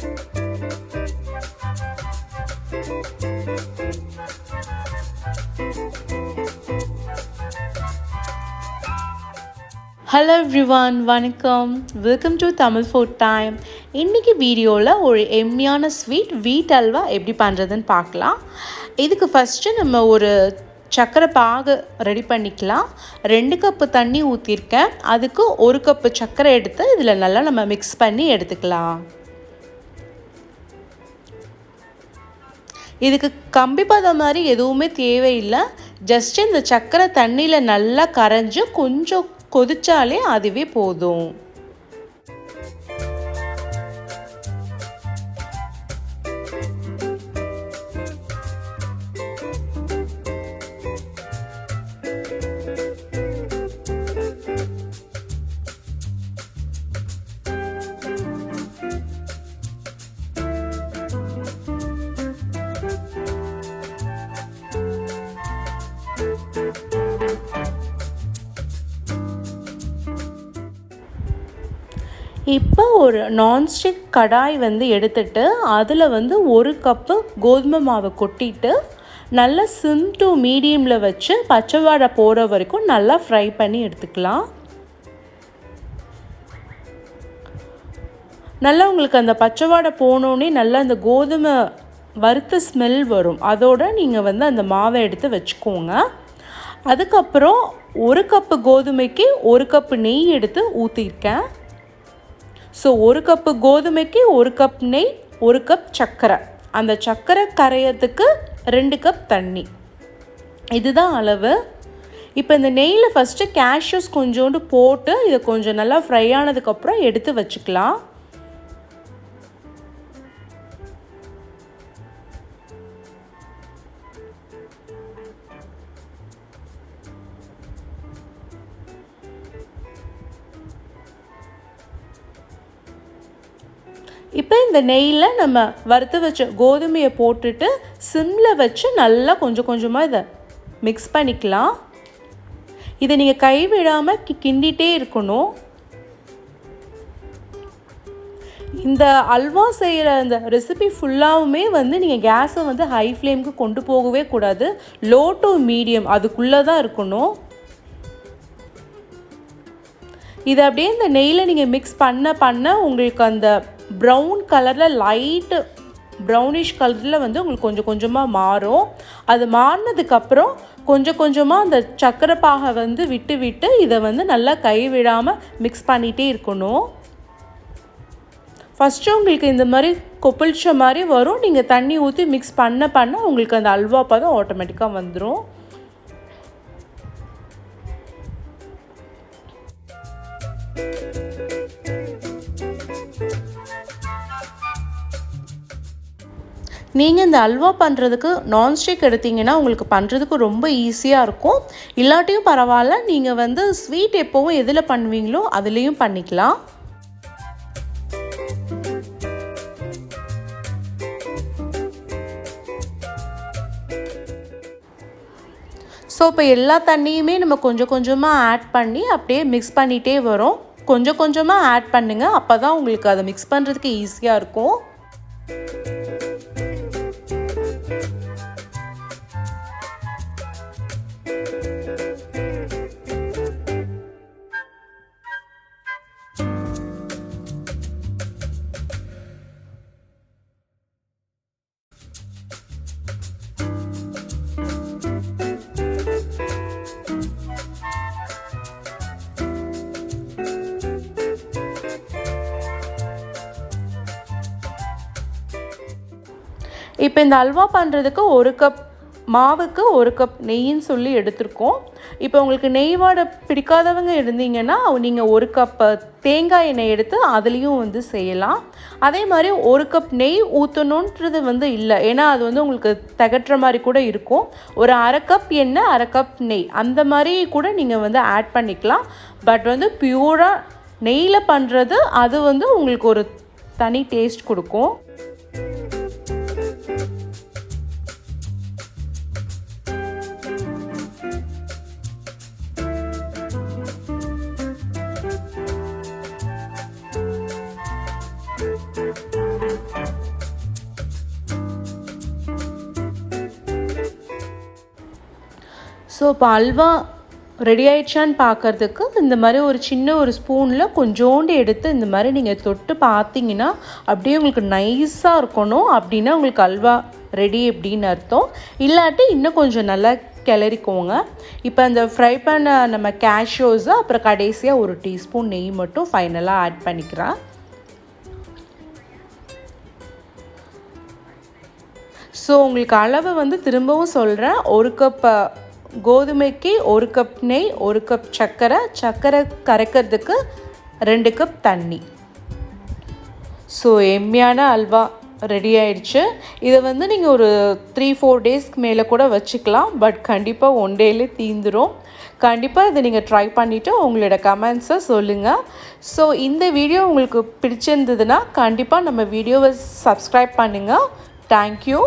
Hello everyone, வணக்கம். Welcome to Tamil food time. இன்னைக்கு வீடியோவில் ஒரு எம்மியான ஸ்வீட் வீட் அல்வா எப்படி பண்ணுறதுன்னு பார்க்கலாம். இதுக்கு ஃபஸ்ட்டு நம்ம ஒரு சர்க்கரை பாகு ரெடி பண்ணிக்கலாம். 2 கப்பு தண்ணி ஊற்றிருக்கேன். அதுக்கு 1 கப்பு சர்க்கரை எடுத்து இதில் நல்லா நம்ம மிக்ஸ் பண்ணி எடுத்துக்கலாம். இதுக்கு கம்பி பதம் மாதிரி எதுவுமே தேவையில்லை. ஜஸ்ட் இந்த சர்க்கரை தண்ணியில் நல்லா கரைஞ்சி கொஞ்சம் கொதிச்சாலே அதுவே போதும். இப்போ ஒரு நான்ஸ்டிக் கடாய் எடுத்துட்டு அதில் 1 கப்பு கோதுமை மாவை கொட்டிட்டு நல்லா சிம் டு மீடியமில் வச்சு பச்சை வாடை போகிற வரைக்கும் நல்லா ஃப்ரை பண்ணி எடுத்துக்கலாம். நல்லா உங்களுக்கு அந்த பச்சை வாடை போனோடனே நல்லா அந்த கோதுமை வறுத்த ஸ்மெல் வரும். அதோடு நீங்கள் அந்த மாவை எடுத்து வச்சுக்கோங்க. அதுக்கப்புறம் 1 கப்பு கோதுமைக்கு 1 கப்பு நெய் எடுத்து ஊற்றிருக்கேன். ஸோ 1 கப்பு கோதுமைக்கு 1 கப் நெய், 1 கப் சர்க்கரை. அந்த சர்க்கரை கரையத்துக்கு 2 கப் தண்ணி, இதுதான் அளவு. இப்போ இந்த நெய்யில் ஃபஸ்ட்டு கேஷ்யூஸ் கொஞ்சோண்டு போட்டு இதை கொஞ்சம் நல்லா ஃப்ரை ஆனதுக்கப்புறம் எடுத்து வச்சுக்கலாம். இப்போ இந்த நெய்யில் நம்ம வறுத்து வச்ச கோதுமையை போட்டுட்டு சிம்மில் வச்சு நல்லா கொஞ்சம் கொஞ்சமாக இதை மிக்ஸ் பண்ணிக்கலாம். இதை நீங்கள் கைவிடாமல் கிண்டிகிட்டே இருக்கணும். இந்த அல்வா செய்கிற இந்த ரெசிபி ஃபுல்லாகவுமே நீங்கள் கேஸை ஹை ஃப்ளேமுக்கு கொண்டு போகவே கூடாது. லோ டு மீடியம் அதுக்குள்ளே தான் இருக்கணும். இதை அப்படியே இந்த நெய்யில் நீங்கள் மிக்ஸ் பண்ண உங்களுக்கு அந்த ப்ரௌன் கலரில் லைட்டு ப்ரௌனிஷ் கலரில் உங்களுக்கு கொஞ்சம் கொஞ்சமாக மாறும். அது மாறினதுக்கப்புறம் கொஞ்சம் கொஞ்சமாக அந்த சர்க்கரை பாகை விட்டு விட்டு இதை நல்லா கைவிடாமல் மிக்ஸ் பண்ணிகிட்டே இருக்கணும். ஃபஸ்ட்டு உங்களுக்கு இந்த மாதிரி கொப்பளிச்ச மாதிரி வரும். நீங்கள் தண்ணி ஊற்றி மிக்ஸ் பண்ண உங்களுக்கு அந்த அல்வா பதம் ஆட்டோமேட்டிக்காக வந்துடும். நீங்கள் இந்த அல்வா பண்ணுறதுக்கு நான்ஸ்டிக் எடுத்திங்கன்னா உங்களுக்கு பண்ணுறதுக்கு ரொம்ப ஈஸியாக இருக்கும். இல்லாட்டியும் பரவாயில்ல, நீங்கள் ஸ்வீட் எப்போவும் எதில் பண்ணுவீங்களோ அதுலேயும் பண்ணிக்கலாம். ஸோ இப்போ எல்லா தண்ணியுமே நம்ம கொஞ்சம் கொஞ்சமாக ஆட் பண்ணி அப்படியே மிக்ஸ் பண்ணிகிட்டே வரோம். கொஞ்சம் கொஞ்சமாக ஆட் பண்ணுங்கள், அப்போ தான் உங்களுக்கு அதை மிக்ஸ் பண்ணுறதுக்கு ஈஸியாக இருக்கும். இப்போ இந்த அல்வா பண்ணுறதுக்கு 1 கப் மாவுக்கு 1 கப் நெய்ன்னு சொல்லி எடுத்திருக்கோம். இப்போ உங்களுக்கு நெய் வாடை பிடிக்காதவங்க இருந்தீங்கன்னா நீங்கள் 1 கப் தேங்காய் எண்ணெய் எடுத்து அதுலேயும் செய்யலாம். அதே மாதிரி 1 கப் நெய் ஊற்றணுன்றது இல்லை, ஏன்னா அது உங்களுக்கு திகட்டுற மாதிரி கூட இருக்கும். ஒரு 1/2 கப் எண்ணெய் 1/2 கப் நெய் அந்த மாதிரி கூட நீங்கள் ஆட் பண்ணிக்கலாம். பட் பியூராக நெய்யில் பண்ணுறது அது உங்களுக்கு ஒரு தனி டேஸ்ட் கொடுக்கும். ஸோ இப்போ அல்வா ரெடி ஆயிடுச்சான்னு பார்க்குறதுக்கு இந்த மாதிரி ஒரு சின்ன ஒரு ஸ்பூனில் கொஞ்சோண்டு எடுத்து இந்த மாதிரி நீங்கள் தொட்டு பார்த்தீங்கன்னா அப்படியே உங்களுக்கு நைஸாக இருக்கணும். அப்படின்னா உங்களுக்கு அல்வா ரெடி அப்படின்னு அர்த்தம். இல்லாட்டி இன்னும் கொஞ்சம் நல்லா கிளறிக்கோங்க. இப்போ அந்த ஃப்ரை பண்ண நம்ம கேஷ்யூஸு அப்புறம் கடைசியாக ஒரு டீஸ்பூன் நெய் மட்டும் ஃபைனலாக ஆட் பண்ணிக்கிறேன். ஸோ உங்களுக்கு அளவு வந்து திரும்பவும் சொல்கிறேன். 1 கப் கோதுமைக்கு 1 கப் நெய், 1 கப் சர்க்கரை கரைக்கிறதுக்கு 2 கப் தண்ணி. ஸோ எம்மியான அல்வா ரெடி ஆயிடுச்சு. இதை வந்து நீங்கள் ஒரு 3-4 டேஸ்க்கு மேலே கூட வச்சுக்கலாம். பட் கண்டிப்பாக 1 டேலே தீந்துடும். கண்டிப்பாக இதை நீங்கள் ட்ரை பண்ணிவிட்டு உங்களோட கமெண்ட்ஸை சொல்லுங்கள். ஸோ இந்த வீடியோ உங்களுக்கு பிடிச்சிருந்ததுன்னா கண்டிப்பாக நம்ம வீடியோவை சப்ஸ்கிரைப் பண்ணுங்கள். தேங்க்யூ.